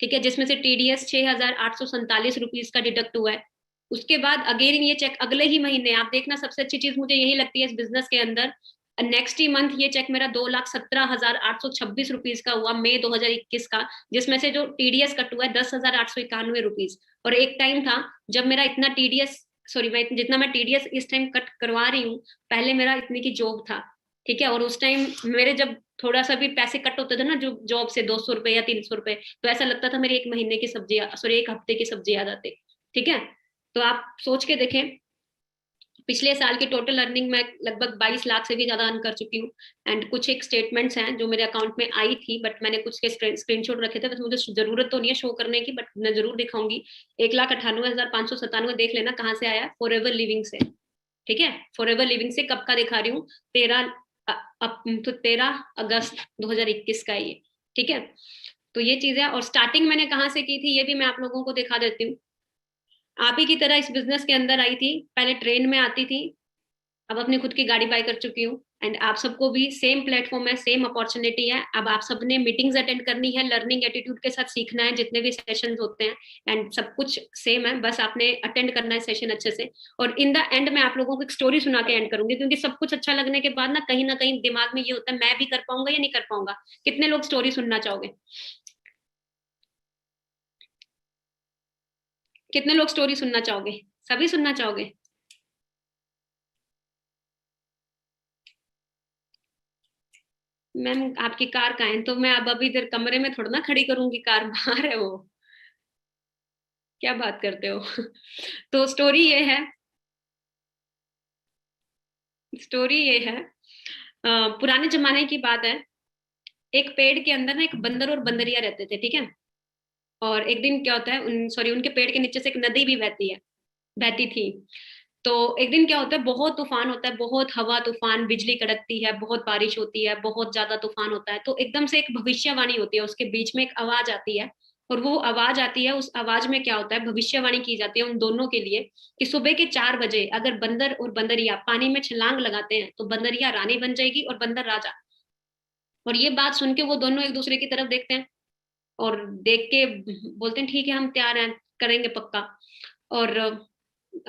ठीक है, जिसमें से टीडीएस 6,847 रुपीज का डिडक्ट हुआ है। उसके बाद अगेन ये चेक अगले ही महीने, आप देखना सबसे अच्छी चीज मुझे यही लगती है इस बिजनेस के अंदर, नेक्स्ट ही मंथ ये चेक मेरा 2,17,826 रुपीज का हुआ, मई 2021 का, जिसमें से जो टीडीएस कट हुआ है 10,891 रुपीज। और एक टाइम था जब मेरा इतना टीडीएस, सॉरी, मैं जितना मैं टीडीएस इस टाइम कट करवा रही हूँ, पहले मेरा इतनी की जॉब था, ठीक है। और उस टाइम मेरे जब थोड़ा सा भी पैसे कट होते थे ना जो जॉब से, 200 रुपए या 300 रुपए, तो ऐसा लगता था मेरी एक महीने की सब्जी, सॉरी, एक हफ्ते की सब्जी आ जाती, ठीक है। तो आप सोच के देखें, पिछले साल की टोटल अर्निंग मैं लगभग 22 लाख से भी ज्यादा अर्न कर चुकी हूँ। एंड कुछ एक स्टेटमेंट्स हैं जो मेरे अकाउंट में आई थी, बट मैंने कुछ के स्क्रीनशॉट रखे थे, बस मुझे जरूरत तो नहीं है शो करने की, बट मैं जरूर दिखाऊंगी। 1,98,597 देख लेना कहाँ से आया, फॉर एवर लिविंग से, ठीक है। फॉर एवर लिविंग से कब का दिखा रही हूँ, 13 अगस्त 2021 का ये, ठीक है। तो ये चीज है। और स्टार्टिंग मैंने कहाँ से की थी ये भी मैं आप लोगों को दिखा देती हूँ। आप ही की तरह इस बिजनेस के अंदर आई थी, पहले ट्रेन में आती थी, अब अपनी खुद की गाड़ी बाय कर चुकी हूँ। एंड आप सबको भी सेम प्लेटफॉर्म है, सेम अपॉर्चुनिटी है। अब आप सबने मीटिंग्स अटेंड करनी है, लर्निंग एटीट्यूड के साथ सीखना है जितने भी सेशन होते हैं, एंड सब कुछ सेम है, बस आपने अटेंड करना है सेशन अच्छे से। और इन द एंड मैं आप लोगों को एक स्टोरी सुना के एंड करूंगी, क्योंकि सब कुछ अच्छा लगने के बाद ना कहीं दिमाग में ये होता है मैं भी कर पाऊंगा या नहीं कर पाऊंगा। कितने लोग स्टोरी सुनना चाहोगे? कितने लोग स्टोरी सुनना चाहोगे? सभी सुनना चाहोगे? मैम आपकी कार कहाँ है? तो मैं अब अभी इधर कमरे में थोड़ा ना खड़ी करूंगी कार, बाहर है वो। क्या बात करते हो? तो स्टोरी ये है, स्टोरी ये है, पुराने जमाने की बात है। एक पेड़ के अंदर ना एक बंदर और बंदरिया रहते थे, ठीक है। और एक दिन क्या होता है, सॉरी, उनके पेड़ के नीचे से एक नदी भी बहती है, बहती थी। तो एक दिन क्या होता है, बहुत तूफान होता है, बहुत हवा तूफान, बिजली कड़कती है, बहुत बारिश होती है, बहुत ज्यादा तूफान होता है। तो एकदम से एक भविष्यवाणी होती है, उसके बीच में एक आवाज आती है। और वो आवाज आती है, उस आवाज में क्या होता है, भविष्यवाणी की जाती है उन दोनों के लिए कि सुबह के 4 बजे अगर बंदर और बंदरिया पानी में छलांग लगाते हैं तो बंदरिया रानी बन जाएगी और बंदर राजा। और ये बात सुन के वो दोनों एक दूसरे की तरफ देखते हैं, और देख के बोलते हैं ठीक है हम तैयार हैं, करेंगे पक्का। और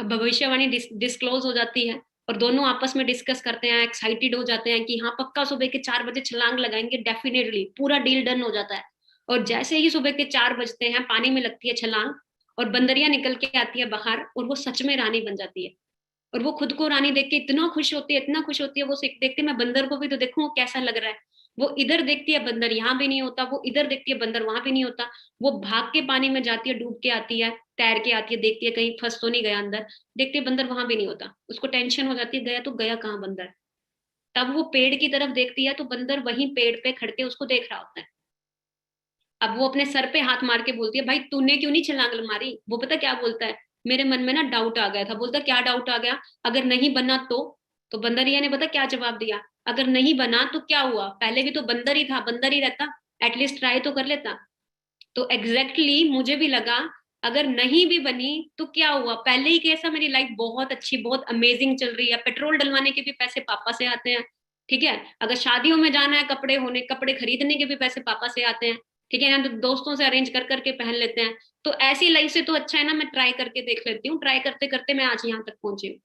भविष्यवाणी डिस्क्लोज हो जाती है, और दोनों आपस में डिस्कस करते हैं, एक्साइटेड हो जाते हैं कि हाँ पक्का सुबह के 4 बजे छलांग लगाएंगे, डेफिनेटली पूरा डील डन हो जाता है। और जैसे ही सुबह के 4 बजते हैं, पानी में लगती है छलांग, और बंदरिया निकल के आती है बाहर, और वो सच में रानी बन जाती है। और वो खुद को रानी देख के इतना खुश होती है, इतना खुश होती है, वो देखती है मैं बंदर को भी तो देखूं वो कैसा लग रहा है। वो इधर देखती है बंदर यहाँ भी नहीं होता, वो इधर देखती है बंदर वहां भी नहीं होता। वो भाग के पानी में जाती है, डूब के आती है, तैर के आती है, देखती है कहीं फंस तो नहीं गया अंदर, देखती है बंदर वहां भी नहीं होता, उसको टेंशन हो जाती है गया तो गया कहाँ बंदर। तब वो पेड़ की तरफ देखती है तो बंदर वहीं पेड़ पे खड़ के उसको देख रहा होता है। अब वो अपने सर पे हाथ मार के बोलती है भाई तूने क्यों नहीं छलांग मारी? वो पता क्या बोलता है, मेरे मन में ना डाउट आ गया था। बोलता क्या डाउट आ गया? अगर नहीं बना तो बंदरिया ने पता क्या जवाब दिया, अगर नहीं बना तो क्या हुआ, पहले भी तो बंदर ही था, बंदर ही रहता, एटलीस्ट ट्राई तो कर लेता। तो एग्जैक्टली मुझे भी लगा, अगर नहीं भी बनी तो क्या हुआ, पहले ही कैसा मेरी लाइफ बहुत अच्छी, बहुत अमेजिंग चल रही है, पेट्रोल डलवाने के भी पैसे पापा से आते हैं, ठीक है। अगर शादियों में जाना है, कपड़े खरीदने के भी पैसे पापा से आते हैं, ठीक है ना, तो दोस्तों से अरेंज कर करके पहन लेते हैं। तो ऐसी लाइफ से तो अच्छा है ना मैं ट्राई करके देख लेती हूँ, ट्राई करते करते मैं आज यहाँ तक पहुंची हूँ,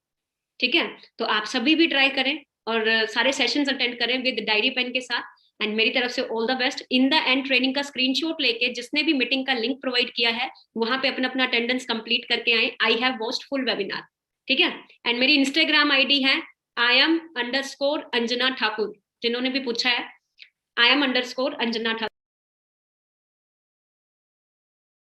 ठीक है। तो आप सभी भी ट्राई करें, और सारे सेशंस अटेंड करें विद डायरी पेन के साथ। एंड मेरी तरफ से all the best. In the end training का स्क्रीनशॉट लेके जिसने भी मीटिंग का लिंक प्रोवाइड किया है वहां पे अपना अपना अटेंडेंस कंप्लीट करके आए, I have watched full webinar, ठीक है। एंड मेरी इंस्टाग्राम आईडी है I am_अंजना ठाकुर, जिन्होंने भी पूछा है I am_अंजना ठाकुर।